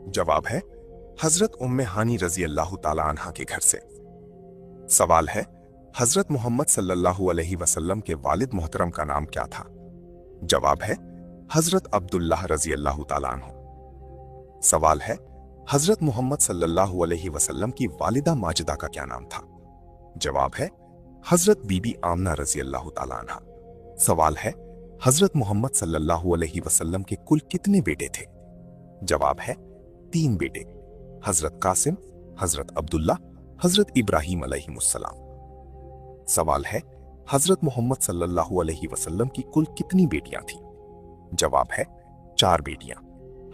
जवाब है हजरत उम्मे हानी रजी अल्लाह ताला अन्हा के घर से। सवाल है हजरत मोहम्मद सल्लल्लाहु अलैहि वसल्लम के वालिद मोहतरम का नाम क्या था? जवाब है हजरत अब्दुल्लाह रजी अल्लाह ताला अन्हु। सवाल है हजरत मोहम्मद सल्लल्लाहु अलैहि वसल्लम की वालिदा माजिदा का क्या नाम था? जवाब है हजरत बीबी आमना रजी अल्लाह ताला अन्हा। सवाल है हजरत मोहम्मद सल्लल्लाहु अलैहि वसल्लम के कुल कितने बेटे थे? जवाब है 3 बेटे, हजरत कासिम, हजरत अब्दुल्ला, हजरत इब्राहिम अलैहिमुस्सलाम। सवाल है हजरत मोहम्मद सल्लल्लाहु अलैहि वसल्लम की कुल कितनी बेटियां थीं? जवाब है 4 बेटियां,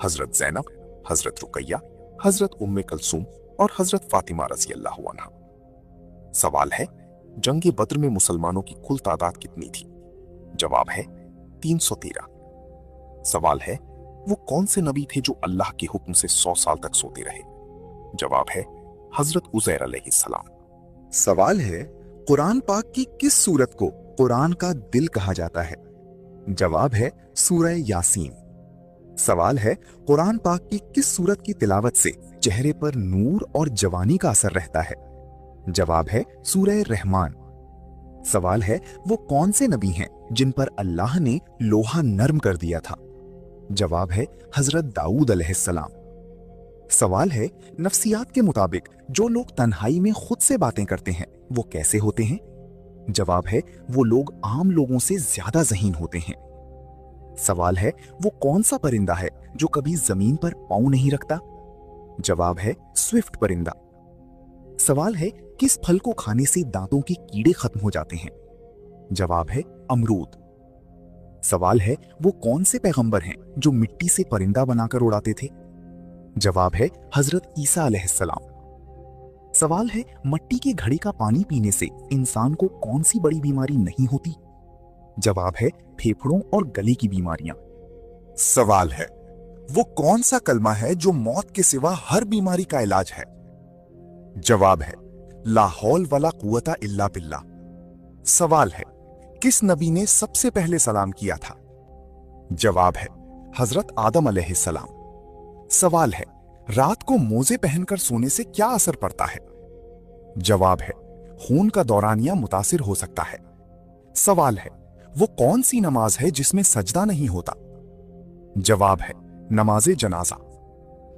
हजरत जैनब, हजरत रुकैया, हजरत उम्मे कलसूम और हजरत फातिमा रजी अल्लाह अन्हा। सवाल है जंग बद्र में मुसलमानों की कुल तादाद कितनी थी? जवाब है 313। सवाल है वो कौन से नबी थे जो अल्लाह के हुक्म से 100 साल तक सोते रहे? जवाब है हजरत उज़ैर अलैहिस्सलाम। सवाल है कुरान पाक की किस सूरत को कुरान का दिल कहा जाता है? जवाब है सूरह यासीन। सवाल है कुरान पाक की किस सूरत की तिलावत से चेहरे पर नूर और जवानी का असर रहता है? जवाब है सूरह रहमान। सवाल है वो कौन से नबी हैं जिन पर अल्लाह ने लोहा नर्म कर दिया था? जवाब है हजरत दाऊद अलैहिस्सलाम। सवाल है नफ्सियात के मुताबिक जो लोग तन्हाई में खुद से बातें करते हैं वो कैसे होते हैं? जवाब है वो लोग आम लोगों से ज्यादा ज़हीन होते हैं। सवाल है वो कौन सा परिंदा है जो कभी जमीन पर पांव नहीं रखता? जवाब है स्विफ्ट परिंदा। सवाल है किस फल को खाने से दांतों के कीड़े खत्म हो जाते हैं? जवाब है अमरूद। सवाल है वो कौन से पैगंबर हैं जो मिट्टी से परिंदा बनाकर उड़ाते थे? जवाब है हजरत ईसा अलैहिस्सलाम। सवाल है मट्टी की घड़ी का पानी पीने से इंसान को कौन सी बड़ी बीमारी नहीं होती? जवाब है फेफड़ों और गले की बीमारियां। सवाल है वो कौन सा कलमा है जो मौत के सिवा हर बीमारी का इलाज है? जवाब है ला हौल वला कुव्वता इल्ला बिल्लाह। सवाल है किस नबी ने सबसे पहले सलाम किया था? जवाब है हजरत आदम अलैहिस्सलाम। सवाल है रात को मोजे पहनकर सोने से क्या असर पड़ता है? जवाब है खून का दौरानिया मुतासिर हो सकता है। सवाल है वो कौन सी नमाज है जिसमें सजदा नहीं होता? जवाब है नमाजे जनाजा।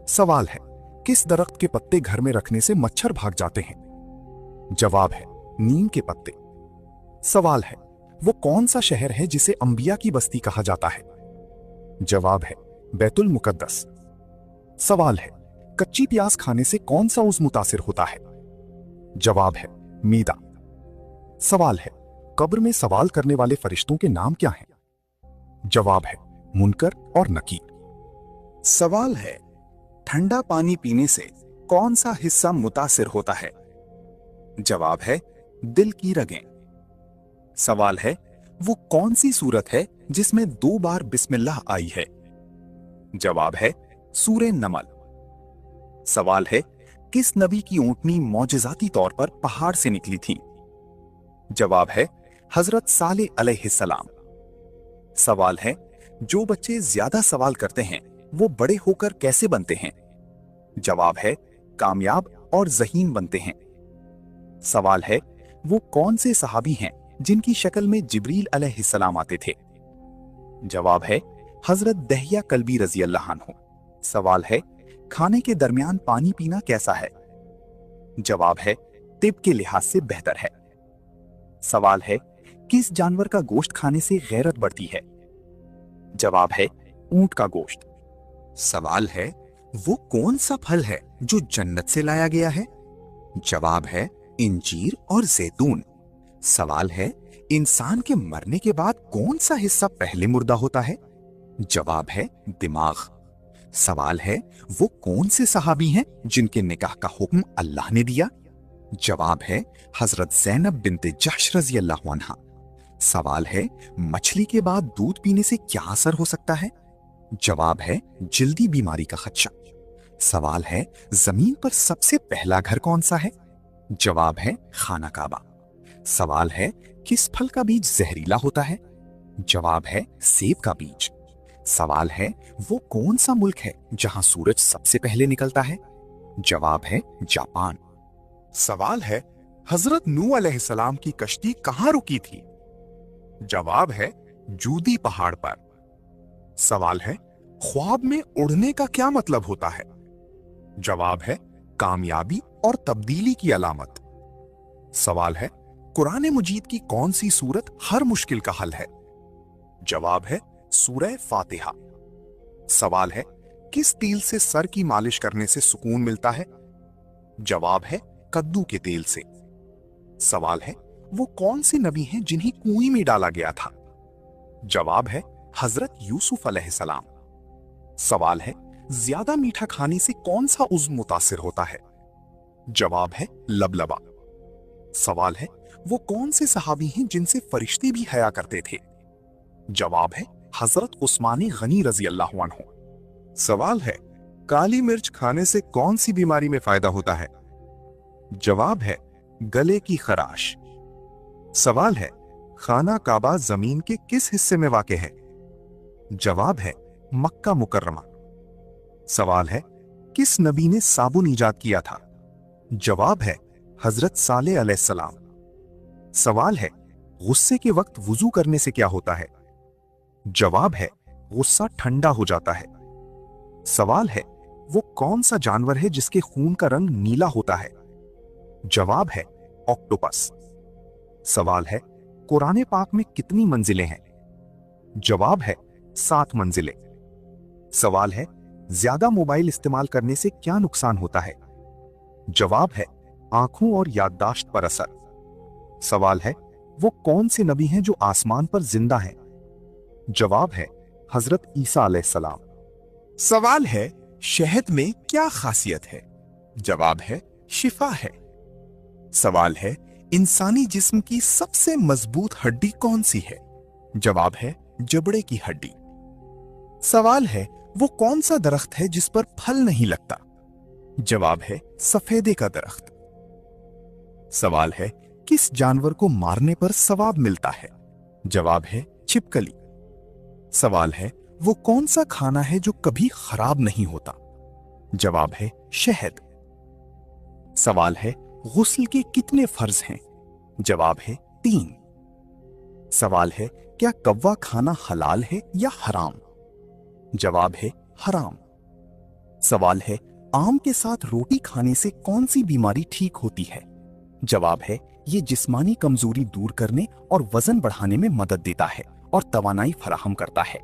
सवाल है किस दरख्त के पत्ते घर में रखने से मच्छर भाग जाते हैं? जवाब है नीम के पत्ते। सवाल है वो कौन सा शहर है जिसे अंबिया की बस्ती कहा जाता है? जवाब है बैतुल मुकद्दस। सवाल है कच्ची प्याज खाने से कौन सा उज़्व मुतासिर होता है? जवाब है मीदा। सवाल है कब्र में सवाल करने वाले फरिश्तों के नाम क्या हैं? जवाब है मुनकर और नकीर। सवाल है ठंडा पानी पीने से कौन सा हिस्सा मुतासिर होता है? जवाब है दिल की रगें। सवाल है वो कौन सी सूरत है जिसमें 2 बार बिस्मिल्लाह आई है? जवाब है सूरे नमल। सवाल है किस नबी की ऊंटनी मौजिजाती तौर पर पहाड़ से निकली थी? जवाब है हजरत साले अलैहिस्सलाम। सवाल है जो बच्चे ज्यादा सवाल करते हैं वो बड़े होकर कैसे बनते हैं? जवाब है कामयाब और ज़हीन बनते हैं। सवाल है वो कौन से सहाबी हैं जिनकी शक्ल में जिब्रील अलैहिस्सलाम आते थे? जवाब है हजरत दहिया कल्बी रजी अल्लाह अन्हु। सवाल है खाने के दरमियान पानी पीना कैसा है? जवाब है तिब के लिहाज से बेहतर है। सवाल है किस जानवर का गोश्त खाने से गैरत बढ़ती है? जवाब है ऊंट का गोश्त। सवाल है वो कौन सा फल है जो जन्नत से लाया गया है? जवाब है इंजीर और जैतून। सवाल है इंसान के मरने के बाद कौन सा हिस्सा पहले मुर्दा होता है? जवाब है दिमाग। सवाल है वो कौन से सहाबी हैं जिनके निकाह का हुक्म अल्लाह ने दिया? जवाब है हजरत ज़ैनब बिन्ते जहश रज़ी अल्लाह अन्हा। सवाल है मछली के बाद दूध पीने से क्या असर हो सकता है? जवाब है जल्दी बीमारी का खदशा। सवाल है जमीन पर सबसे पहला घर कौन सा है? जवाब है खाना काबा। सवाल है किस फल का बीज जहरीला होता है? जवाब है सेब का बीज। सवाल है, वो कौन सा मुल्क है जहां सूरज सबसे पहले निकलता है? जवाब है जापान। सवाल है, हजरत नूह अलैहिस्सलाम की कश्ती कहां रुकी थी? जवाब है जूदी पहाड़ पर। सवाल है, ख्वाब में उड़ने का क्या मतलब होता है? जवाब है कामयाबी और तब्दीली की अलामत। सवाल है, कुरान मजीद की कौन सी सूरत हर मुश्किल का हल है? जवाब है सूरह फातिहा। सवाल है, किस तेल से सर की मालिश करने से सुकून मिलता है? जवाब है कद्दू के तेल से। सवाल है, वो कौन से नबी हैं जिन्हें कुएं में डाला गया था? जवाब है हजरत यूसुफ अलैहिस्सलाम। सवाल है, ज्यादा मीठा खाने से कौन सा उज़्व मुतासिर होता है? जवाब है लबलबा। सवाल है, वो कौन से सहाबी हैं जिनसे फरिश्ते भी हया करते थे? जवाब है हजरत उस्मान गनी रजी अल्लाह अन्हु। सवाल है, काली मिर्च खाने से कौन सी बीमारी में फायदा होता है? जवाब है गले की खराश। सवाल है, खाना काबा जमीन के किस हिस्से में वाक़े है? जवाब है मक्का मुकर्रमा। सवाल है, किस नबी ने साबुन ईजाद किया था? जवाब है हजरत सालेह अलैहिस्सलाम। सवाल है, गुस्से के वक्त वुजू करने से क्या होता है? जवाब है गुस्सा ठंडा हो जाता है। सवाल है, वो कौन सा जानवर है जिसके खून का रंग नीला होता है? जवाब है ऑक्टोपस। सवाल है, कुरान पाक में कितनी मंजिलें हैं? जवाब है 7 मंजिलें। सवाल है, ज्यादा मोबाइल इस्तेमाल करने से क्या नुकसान होता है? जवाब है आंखों और याददाश्त पर असर। सवाल है, वो कौन से नबी हैं जो आसमान पर जिंदा हैं? जवाब है हजरत ईसा अलैहिस्सलाम। सवाल है, शहद में क्या खासियत है? जवाब है शिफा है। सवाल है, इंसानी जिस्म की सबसे मजबूत हड्डी कौन सी है? जवाब है जबड़े की हड्डी। सवाल है, वो कौन सा दरख्त है जिस पर फल नहीं लगता? जवाब है सफेदे का दरख्त। सवाल है, किस जानवर को मारने पर सवाब मिलता है? जवाब है छिपकली। सवाल है, वो कौन सा खाना है जो कभी खराब नहीं होता? जवाब है शहद। सवाल है, गुस्ल के कितने फर्ज हैं? जवाब है 3। सवाल है, क्या कव्वा खाना हलाल है या हराम? जवाब है हराम। सवाल है, आम के साथ रोटी खाने से कौन सी बीमारी ठीक होती है? जवाब है ये जिस्मानी कमजोरी दूर करने और वजन बढ़ाने में मदद देता है और तवानाई फराहम करता है।